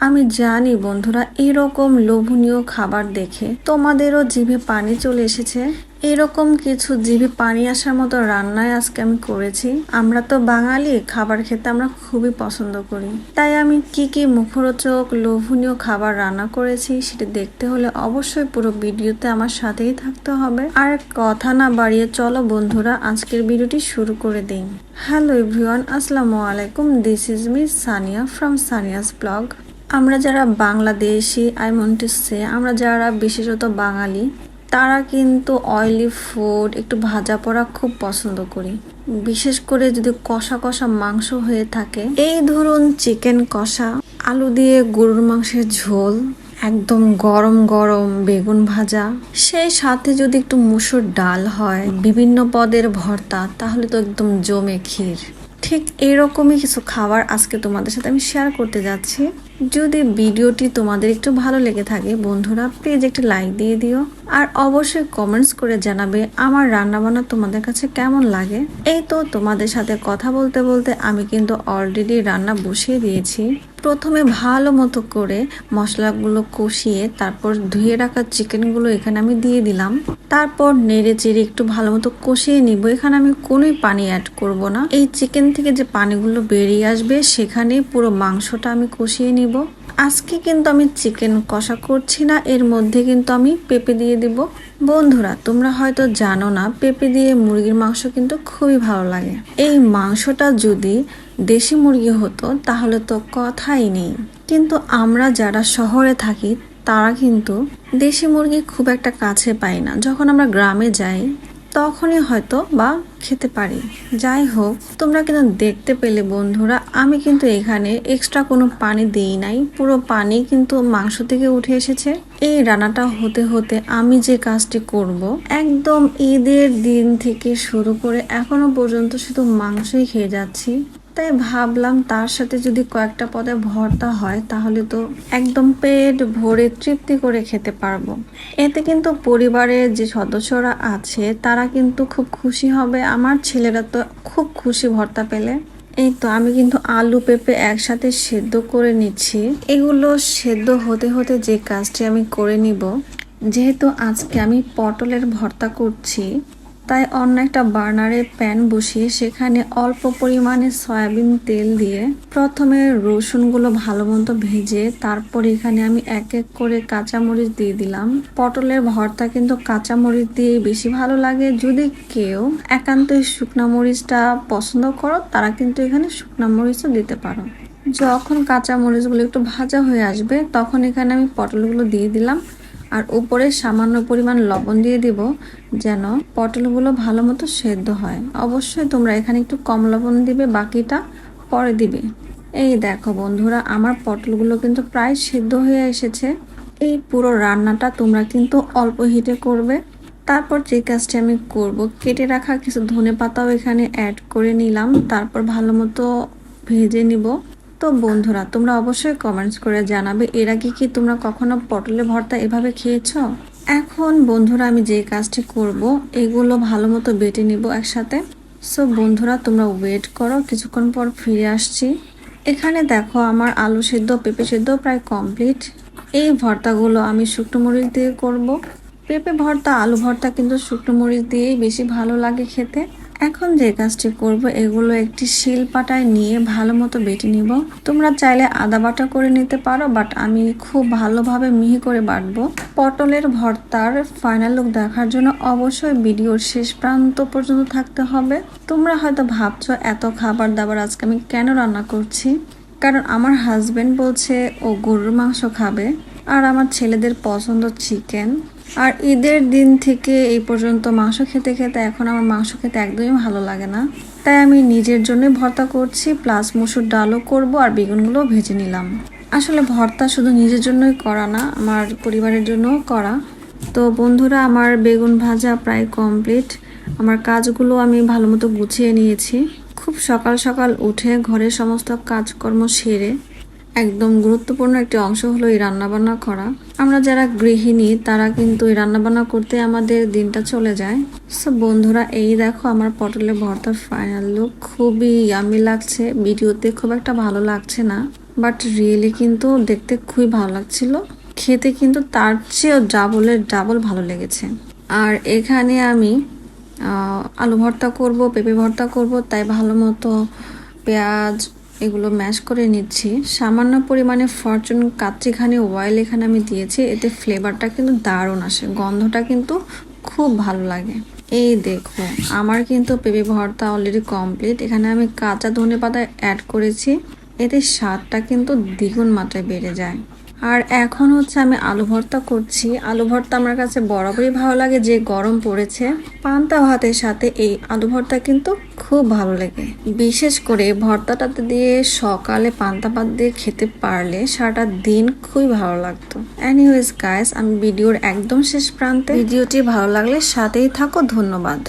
আমি জানি বন্ধুরা, এরকম লোভনীয় খাবার দেখে তোমাদেরও জিভে পানি চলে এসেছে। এরকম কিছু জিভে পানি আসার মতো রান্নায় আজকে আমি করেছি। আমরা তো বাঙালি, খাবার খেতে আমরা খুবই পছন্দ করি। তাই আমি কি কি মুখরোচক লোভনীয় খাবার রান্না করেছি সেটা দেখতে হলে অবশ্যই পুরো ভিডিওতে আমার সাথেই থাকতে হবে। আর কথা না বাড়িয়ে চলো বন্ধুরা আজকের ভিডিওটি শুরু করে দিই। হ্যালো এভরিওয়ান, আসসালামু আলাইকুম। This is me Sania from Sania's blog. আমরা যারা বাংলাদেশি, আমরা যারা বিশেষত বাঙালি, তারা কিন্তু অয়েলি ফুড, একটু ভাজা পোড়া খুব পছন্দ করি। বিশেষ করে যদি কষা কষা মাংস হয়ে থাকে, এই ধরুন চিকেন কষা, আলু দিয়ে গরুর মাংসের ঝোল, একদম গরম গরম বেগুন ভাজা, সেই সাথে যদি একটু মুসুর ডাল হয়, বিভিন্ন পদের ভর্তা, তাহলে তো একদম জমে ক্ষীর। ঠিক এরকমই কিছু খাবার আজকে তোমাদের সাথে আমি শেয়ার করতে যাচ্ছি। যদি ভিডিওটি তোমাদের একটু ভালো লেগে থাকে বন্ধুরা, প্লিজ একটু লাইক দিয়ে দিও। আর অবশ্যই কমেন্টস করে জানাবে আমার রান্নাবান্না তোমাদের কাছে কেমন লাগে। এই তো তোমাদের সাথে কথা বলতে বলতে আমি কিন্তু অলরেডি রান্না বসিয়ে দিয়েছি। প্রথমে ভালো মতো করে মশলাগুলো কষিয়ে তারপর ধুয়ে রাখা চিকেনগুলো এখানে আমি দিয়ে দিলাম। তারপর নেড়ে চেড়ে একটু ভালো মতো কষিয়ে নিব। এখানে আমি কোনোই পানি অ্যাড করব না। এই চিকেন থেকে যে পানিগুলো বেরিয়ে আসবে সেখানেই পুরো মাংসটা আমি কষিয়ে নিব। আজকে কিন্তু আমি চিকেন কষা করছি না, এর মধ্যে কিন্তু আমি পেঁপে দিয়ে দিব। বন্ধুরা তোমরা হয়তো জানো না, পেঁপে দিয়ে মুরগির মাংস কিন্তু খুবই ভালো লাগে। এই মাংসটা যদি দেশি মুরগি হতো তাহলে তো কথাই নেই। কিন্তু আমরা যারা শহরে থাকি তারা কিন্তু দেশি মুরগি খুব একটা কাছে পাই না। যখন আমরা গ্রামে যাই তখনই হয়তো বা খেতে পারি। যাই হোক, তোমরা কিন্তু দেখতে পেলে বন্ধুরা, আমি কিন্তু এখানে এক্সট্রা কোনো পানি দিই নাই। পুরো পানি কিন্তু মাংস থেকে উঠে এসেছে। এই রান্নাটা হতে হতে আমি যে কাজটি করব, একদম ঈদের দিন থেকে শুরু করে এখনো পর্যন্ত শুধু মাংসই খেয়ে যাচ্ছি। তাই ভাবলাম তার সাথে যদি কয়েকটা পদে ভর্তা হয় তাহলে তো একদম পেট ভরে তৃপ্তি করে খেতে পারবো। এতে কিন্তু পরিবারের যে সদস্যরা আছে তারা কিন্তু খুব খুশি হবে। আমার ছেলেরা তো খুব খুশি ভর্তা পেলে। এই তো আমি কিন্তু আলু পেঁপে একসাথে সেদ্ধ করে নিচ্ছি। এগুলো সেদ্ধ হতে হতে যে কাজটি আমি করে নিব, যেহেতু আজকে আমি পটলের ভর্তা করছি, তাই অন্য একটা বার্নারে প্যান বসিয়ে সেখানে অল্প পরিমাণে সয়াবিন তেল দিয়ে প্রথমে রসুনগুলো ভালো মতো ভেজে তারপর এখানে আমি এক এক করে কাঁচামরিচ দিয়ে দিলাম। পটলের ভর্তা কিন্তু কাঁচামরিচ দিয়ে বেশি ভালো লাগে। যদি কেউ একান্তই শুকনা মরিচটা পছন্দ করো তারা কিন্তু এখানে শুকনা মরিচও দিতে পারো। যখন কাঁচামরিচগুলো একটু ভাজা হয়ে আসবে তখন এখানে আমি পটলগুলো দিয়ে দিলাম। আর উপরে সামান্য পরিমাণ লবণ দিয়ে দিব যেন পটলগুলো ভালো মতো সেদ্ধ হয়। অবশ্যই তোমরা এখানে একটু কম লবণ দিবে, বাকিটা পরে দিবে। এই দেখো বন্ধুরা, আমার পটলগুলো কিন্তু প্রায় সেদ্ধ হয়ে এসেছে। এই পুরো রান্নাটা তোমরা কিন্তু অল্প হিটে করবে। তারপর যে কাজটি আমি করব, কেটে রাখা কিছু ধনেপাতাও এখানে অ্যাড করে নিলাম। তারপর ভালো মতো ভেজে নিব। তো বন্ধুরা তোমরা অবশ্যই কমেন্টস করে জানাবে এর আগে কি তোমরা কখনো পটলের ভর্তা এভাবে খেয়েছো। এখন বন্ধুরা আমি যে কাজটি করব, এগুলো ভালো মতো বেটে নিব একসাথে। সো বন্ধুরা তোমরা ওয়েট করো, কিছুক্ষণ পর ফিরে আসছি। এখানে দেখো আমার আলু সেদ্ধ পেঁপে সেদ্ধ প্রায় কমপ্লিট। এই ভর্তাগুলো আমি শুকনো মরিচ দিয়ে করব। পেঁপে ভর্তা আলু ভর্তা কিন্তু শুকনো মরিচ দিয়েই বেশি ভালো লাগে খেতে। এখন যে কাজটি করব, এগুলো একটি শিল পাটায় নিয়ে ভালো মতো বেটে নিব। তোমরা চাইলে আদা বাটা করে নিতে পারো, বাট আমি খুব ভালোভাবে মিহি করে বাটবো। পটলের ভর্তার ফাইনাল লুক দেখার জন্য অবশ্যই ভিডিওর শেষ প্রান্ত পর্যন্ত থাকতে হবে। তোমরা হয়তো ভাবছো এত খাবার দাবার আজকে আমি কেন রান্না করছি, কারণ আমার হাজবেন্ড বলছে ও গরুর মাংস খাবে আর আমার ছেলেদের পছন্দ চিকেন। আর ঈদের দিন থেকে এই পর্যন্ত মাংস খেতে খেতে এখন আমার মাংস খেতে একদমই ভালো লাগে না। তাই আমি নিজের জন্যই ভর্তা করছি, প্লাস মসুর ডালও করব আর বেগুনগুলো ভেজে নিলাম। আসলে ভর্তা শুধু নিজের জন্যই করা না, আমার পরিবারের জন্যও করা। তো বন্ধুরা আমার বেগুন ভাজা প্রায় কমপ্লিট। আমার কাজগুলো আমি ভালো মতো গুছিয়ে নিয়েছি। খুব সকাল সকাল উঠে ঘরের সমস্ত কাজকর্ম সেরে একদম গুরুত্বপূর্ণ একটি অংশ হলো এই রান্নাবান্না করা। আমরা যারা গৃহিণী তারা কিন্তু এই রান্নাবান্না করতে আমাদের দিনটা চলে যায়। সো বন্ধুরা এই দেখো আমার পটলের ভর্তার ফাইনাল লুক, খুবই ইয়ামি লাগছে। ভিডিওতে খুব একটা ভালো লাগছে না, বাট রিয়েলি কিন্তু দেখতে খুবই ভালো লাগছিল, খেতে কিন্তু তার চেয়েও ডাবলের ডাবল ভালো লেগেছে। আর এখানে আমি আলু ভর্তা করব, পেঁপে ভর্তা করব, তাই ভালো মতো পেঁয়াজ এগুলো ম্যাশ করে নিচ্ছি। সামান্য পরিমাণে ফরচুন কাচ্চিঘানি অয়েল এখানে আমি দিয়েছি, এতে ফ্লেভারটা কিন্তু দারুণ আসে, গন্ধটা কিন্তু খুব ভালো লাগে। এই দেখো আমার কিন্তু পেঁপে ভর্তা অলরেডি কমপ্লিট। এখানে আমি কাঁচা ধনেপাতা অ্যাড করেছি, এতে স্বাদটা কিন্তু দ্বিগুণ মাত্রায় বেড়ে যায়। আর এখন হচ্ছে আমি আলু ভর্তা করছি। আলু ভর্তা আমার কাছে বরাবরই ভালো লাগে, যে গরম পড়েছে পান্তা ভাতের সাথে এই আলু ভর্তা কিন্তু খুব ভালো লাগে। বিশেষ করে ভর্তাটাতে দিয়ে সকালে পান্তা ভাত দিয়ে খেতে পারলে সারাটা দিন খুবই ভালো লাগতো। এনিওয়েজ গাইস, আমি ভিডিওর একদম শেষ প্রান্তে। ভিডিওটি ভালো লাগলে সাথেই থাকো, ধন্যবাদ।